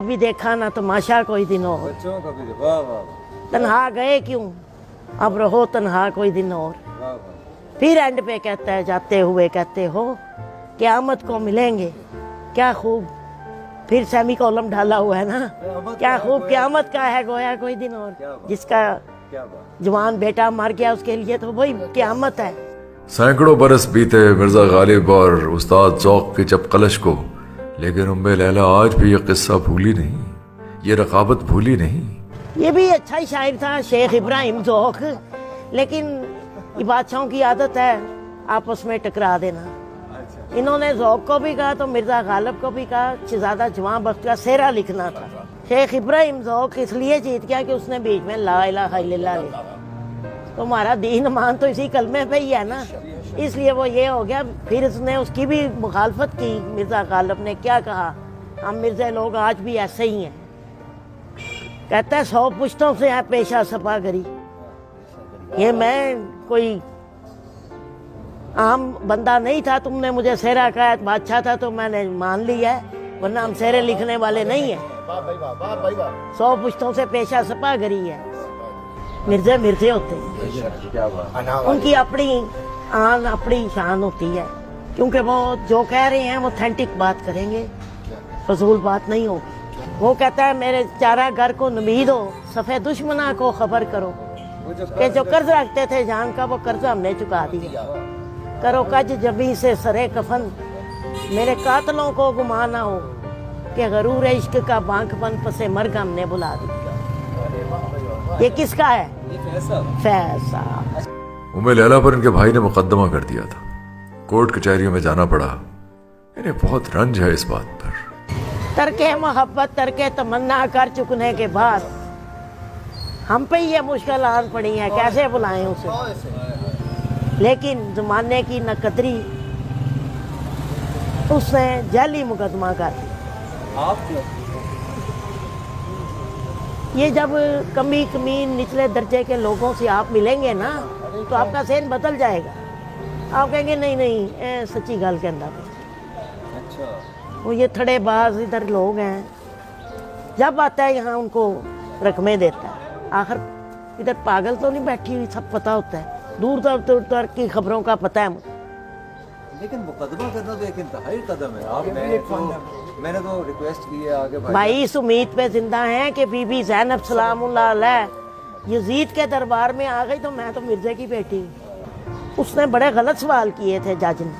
भी देखा ना तमाशा कोई दिन और। बच्चों का भी वाह वाह वाह तन्हा गए क्यों, अब रहो तन्हा कोई दिन और। वाह वाह। फिर एंड पे कहता है जाते हुए कहते हो क़यामत को मिलेंगे। क्या खूब, फिर सेमी कॉलम ढाला हुआ है ना, क्या खूब क़यामत का है गोया कोई दिन और। जिसका क्या बात। जवान बेटा मर गया उसके लिए तो वही क़यामत है। सैकड़ों बरस बीते मिर्जा गालिब और उस्ताद ज़ौक़ के जब कलश को, लेकिन उम्मे लैला आज भी ये किस्सा भूली नहीं, ये रकाबत भूली नहीं। ये भी अच्छा ही शायर था शेख इब्राहिम ज़ौक़, लेकिन ये बादशाहों की आदत है आपस में टकरा देना। इन्होंने ज़ौक़ को भी कहा तो मिर्जा गालिब को भी कहा शहज़ादा जवां बख्त का सेहरा लिखना था। शेख इब्राहिम ज़ौक़ इसलिए जीत गया कि उसने बीच में ला इलाहा इल्लल्लाह लिखा। तो हमारा दीन मान तो इसी कलमे पे ही है ना, इसलिए वो ये हो गया। फिर उसने उसकी भी मुखालफत की। मिर्जा गालिब ने क्या कहा, हम मिर्जे लोग आज भी ऐसे ही हैं। कहता है 100 पुश्तों से है पेशा सफागरी। ये मैं कोई आम बंदा नहीं था, तुमने मुझे सेहरा कहा, बादशाह था तो मैंने मान लिया है, वरना हम सेहरे लिखने वाले नहीं है। 100 पुश्तों से पेशा सफागरी है। मिर्जे मिर्जे होते हैं, क्या बात। उनकी अपनी आन अपनी शान होती है, क्योंकि वो जो कह रहे हैं वो ऑथेंटिक बात करेंगे, फजूल बात नहीं होगी। वो कहता है मेरे चारा घर को नमीद हो, सफ़े दुश्मना को खबर करो कि जो कर्ज रखते थे जान का वो कर्ज हमने चुका दिया। करो कज जबी से सरे कफन, मेरे कातलों को गुमा ना हो कि गरूर इश्क का बांकपन पसे मर्ग हमने बुला दिया। ये किसका है? फैसा। उम्मे लैला पर इनके भाई ने मुकदमा कर दिया था, कोर्ट कचहरियों में जाना पड़ा। इन्हें बहुत रंज है इस बात पर। तरके मोहब्बत तरके तमन्ना कर चुकने के बाद हम पे ये मुश्किल आन पड़ी है, कैसे बुलाएं उसे। लेकिन जमाने की नकदरी, उसने जाली मुकदमा कर दिया। ये जब कमी कमीन निचले दर्जे के लोगों से आप मिलेंगे ना तो आपका सेन बदल जाएगा। आप कहेंगे नहीं नहीं सच्ची गल कहता। अच्छा। वो ये थड़ेबाज इधर लोग हैं, जब आता है यहाँ उनको रकमें देता है। आखिर इधर पागल तो नहीं बैठी हुई, सब पता होता है, दूर तक की खबरों का पता है मुझे। लेकिन मुकदमा करना तो एक इंतहाई कदम है। मैंने तो रिक्वेस्ट की है आगे भाई इस उम्मीद पे जिंदा हैं कि बीबी ज़ैनब सलामुल्लाह अलैह यजीद के दरबार में आ गई तो मैं तो मिर्जे की बेटी। उसने बड़े गलत सवाल किए थे जज ने।